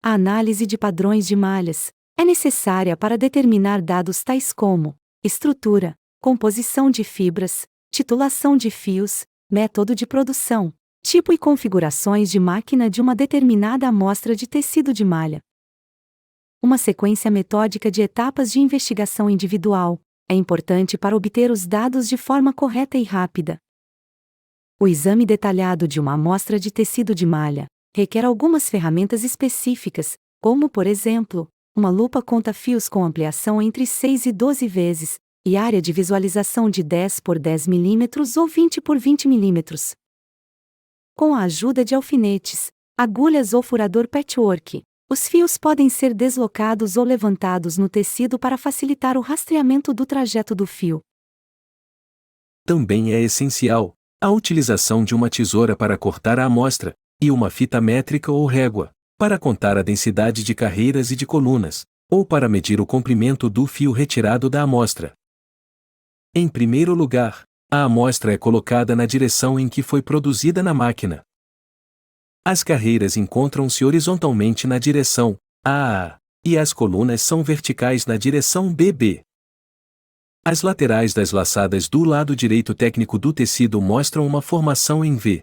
A análise de padrões de malhas é necessária para determinar dados tais como estrutura, composição de fibras, titulação de fios, método de produção, tipo e configurações de máquina de uma determinada amostra de tecido de malha. Uma sequência metódica de etapas de investigação individual é importante para obter os dados de forma correta e rápida. O exame detalhado de uma amostra de tecido de malha requer algumas ferramentas específicas, como, por exemplo, uma lupa conta-fios com ampliação entre 6 e 12 vezes, e área de visualização de 10 por 10 mm ou 20 por 20 mm. Com a ajuda de alfinetes, agulhas ou furador patchwork, os fios podem ser deslocados ou levantados no tecido para facilitar o rastreamento do trajeto do fio. Também é essencial a utilização de uma tesoura para cortar a amostra, e uma fita métrica ou régua, para contar a densidade de carreiras e de colunas, ou para medir o comprimento do fio retirado da amostra. Em primeiro lugar, a amostra é colocada na direção em que foi produzida na máquina. As carreiras encontram-se horizontalmente na direção AA, e as colunas são verticais na direção BB. As laterais das laçadas do lado direito técnico do tecido mostram uma formação em V.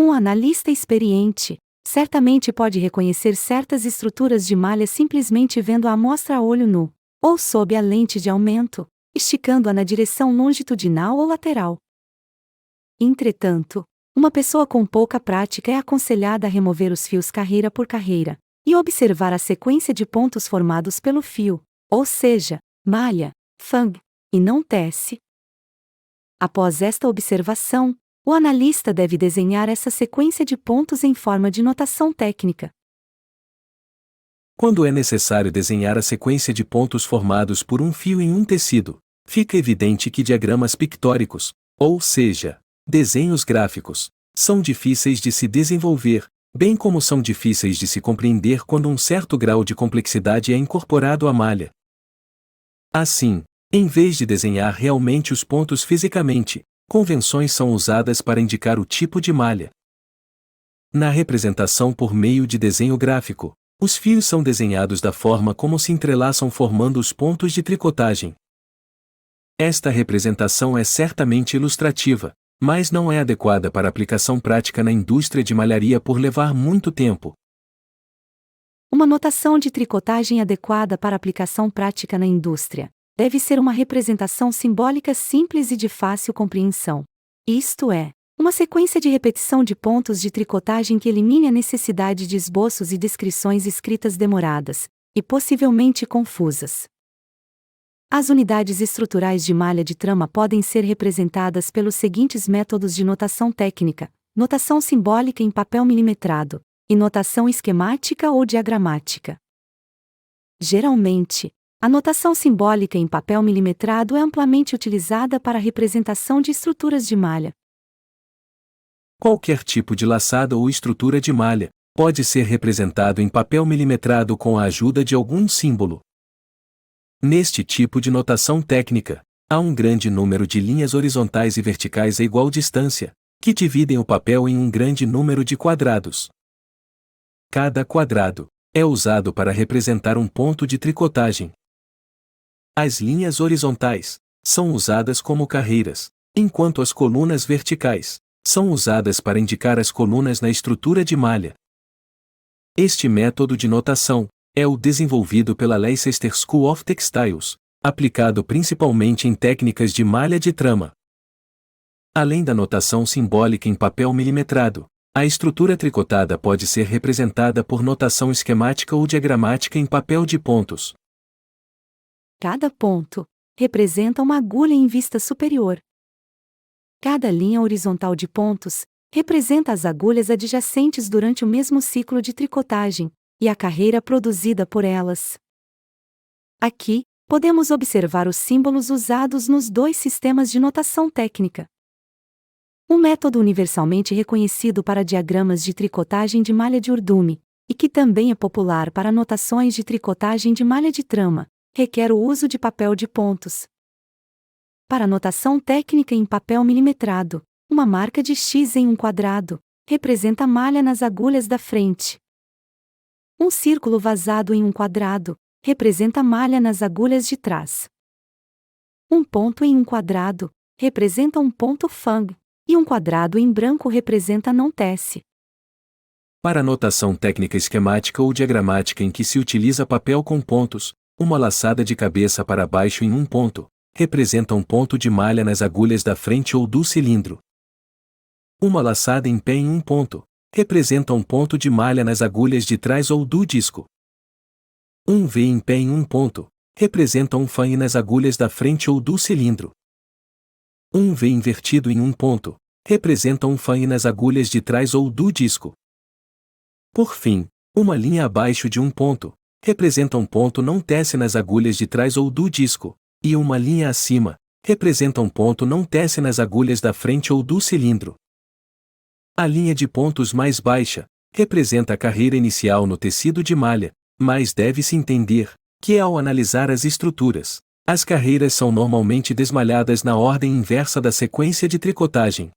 Um analista experiente certamente pode reconhecer certas estruturas de malha simplesmente vendo a amostra a olho nu, ou sob a lente de aumento, esticando-a na direção longitudinal ou lateral. Entretanto, uma pessoa com pouca prática é aconselhada a remover os fios carreira por carreira e observar a sequência de pontos formados pelo fio, ou seja, malha, fang, e não tece. Após esta observação, o analista deve desenhar essa sequência de pontos em forma de notação técnica. Quando é necessário desenhar a sequência de pontos formados por um fio em um tecido, fica evidente que diagramas pictóricos, ou seja, desenhos gráficos, são difíceis de se desenvolver, bem como são difíceis de se compreender quando um certo grau de complexidade é incorporado à malha. Assim, em vez de desenhar realmente os pontos fisicamente, convenções são usadas para indicar o tipo de malha. Na representação por meio de desenho gráfico, os fios são desenhados da forma como se entrelaçam formando os pontos de tricotagem. Esta representação é certamente ilustrativa, mas não é adequada para aplicação prática na indústria de malharia por levar muito tempo. Uma notação de tricotagem adequada para aplicação prática na indústria deve ser uma representação simbólica simples e de fácil compreensão. Isto é, uma sequência de repetição de pontos de tricotagem que elimine a necessidade de esboços e descrições escritas demoradas, e possivelmente confusas. As unidades estruturais de malha de trama podem ser representadas pelos seguintes métodos de notação técnica: notação simbólica em papel milimetrado, e notação esquemática ou diagramática. Geralmente, a notação simbólica em papel milimetrado é amplamente utilizada para a representação de estruturas de malha. Qualquer tipo de laçada ou estrutura de malha pode ser representado em papel milimetrado com a ajuda de algum símbolo. Neste tipo de notação técnica, há um grande número de linhas horizontais e verticais a igual distância, que dividem o papel em um grande número de quadrados. Cada quadrado é usado para representar um ponto de tricotagem. As linhas horizontais são usadas como carreiras, enquanto as colunas verticais são usadas para indicar as colunas na estrutura de malha. Este método de notação é o desenvolvido pela Leicester School of Textiles, aplicado principalmente em técnicas de malha de trama. Além da notação simbólica em papel milimetrado, a estrutura tricotada pode ser representada por notação esquemática ou diagramática em papel de pontos. Cada ponto representa uma agulha em vista superior. Cada linha horizontal de pontos representa as agulhas adjacentes durante o mesmo ciclo de tricotagem e a carreira produzida por elas. Aqui, podemos observar os símbolos usados nos dois sistemas de notação técnica. Um método universalmente reconhecido para diagramas de tricotagem de malha de urdume, e que também é popular para notações de tricotagem de malha de trama, requer o uso de papel de pontos. Para notação técnica em papel milimetrado, uma marca de X em um quadrado representa a malha nas agulhas da frente. Um círculo vazado em um quadrado representa malha nas agulhas de trás. Um ponto em um quadrado representa um ponto fang, e um quadrado em branco representa não tece. Para notação técnica esquemática ou diagramática em que se utiliza papel com pontos, uma laçada de cabeça para baixo em um ponto representa um ponto de malha nas agulhas da frente ou do cilindro. Uma laçada em pé em um ponto representa um ponto de malha nas agulhas de trás ou do disco. Um V em pé em um ponto representa um fang nas agulhas da frente ou do cilindro. Um V invertido em um ponto representa um fang nas agulhas de trás ou do disco. Por fim, uma linha abaixo de um ponto representa um ponto não tece nas agulhas de trás ou do disco, e uma linha acima representa um ponto não tece nas agulhas da frente ou do cilindro. A linha de pontos mais baixa representa a carreira inicial no tecido de malha, mas deve-se entender que, ao analisar as estruturas, as carreiras são normalmente desmalhadas na ordem inversa da sequência de tricotagem.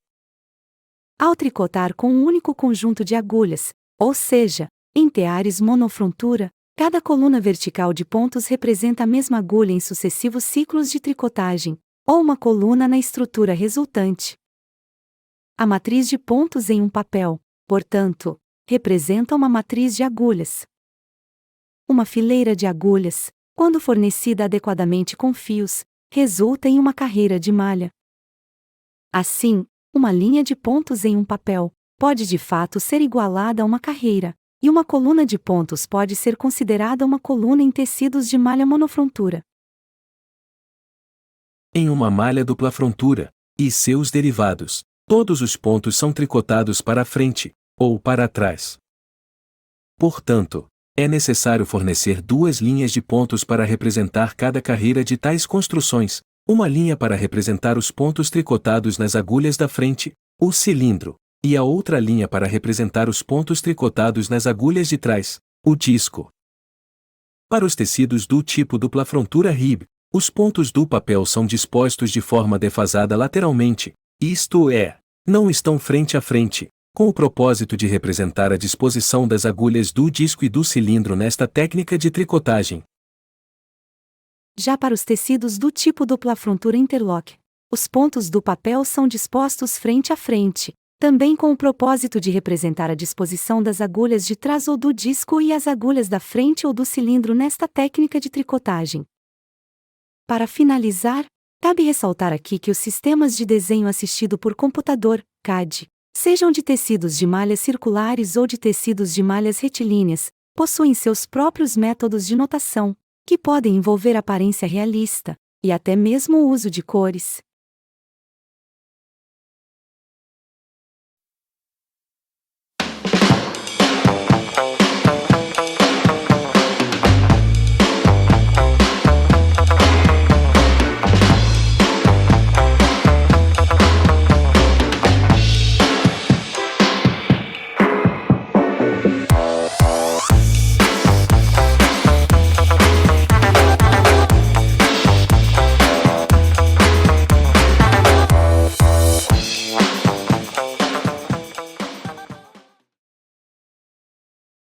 Ao tricotar com um único conjunto de agulhas, ou seja, em teares monofrontura, cada coluna vertical de pontos representa a mesma agulha em sucessivos ciclos de tricotagem, ou uma coluna na estrutura resultante. A matriz de pontos em um papel, portanto, representa uma matriz de agulhas. Uma fileira de agulhas, quando fornecida adequadamente com fios, resulta em uma carreira de malha. Assim, uma linha de pontos em um papel pode de fato ser igualada a uma carreira, e uma coluna de pontos pode ser considerada uma coluna em tecidos de malha monofrontura. Em uma malha dupla frontura e seus derivados, todos os pontos são tricotados para a frente ou para trás. Portanto, é necessário fornecer duas linhas de pontos para representar cada carreira de tais construções, uma linha para representar os pontos tricotados nas agulhas da frente, o cilindro, e a outra linha para representar os pontos tricotados nas agulhas de trás, o disco. Para os tecidos do tipo dupla frontura rib, os pontos do papel são dispostos de forma defasada lateralmente, isto é, não estão frente a frente, com o propósito de representar a disposição das agulhas do disco e do cilindro nesta técnica de tricotagem. Já para os tecidos do tipo dupla frontura interlock, os pontos do papel são dispostos frente a frente, também com o propósito de representar a disposição das agulhas de trás ou do disco e as agulhas da frente ou do cilindro nesta técnica de tricotagem. Para finalizar, cabe ressaltar aqui que os sistemas de desenho assistido por computador, CAD, sejam de tecidos de malhas circulares ou de tecidos de malhas retilíneas, possuem seus próprios métodos de notação, que podem envolver aparência realista, e até mesmo o uso de cores,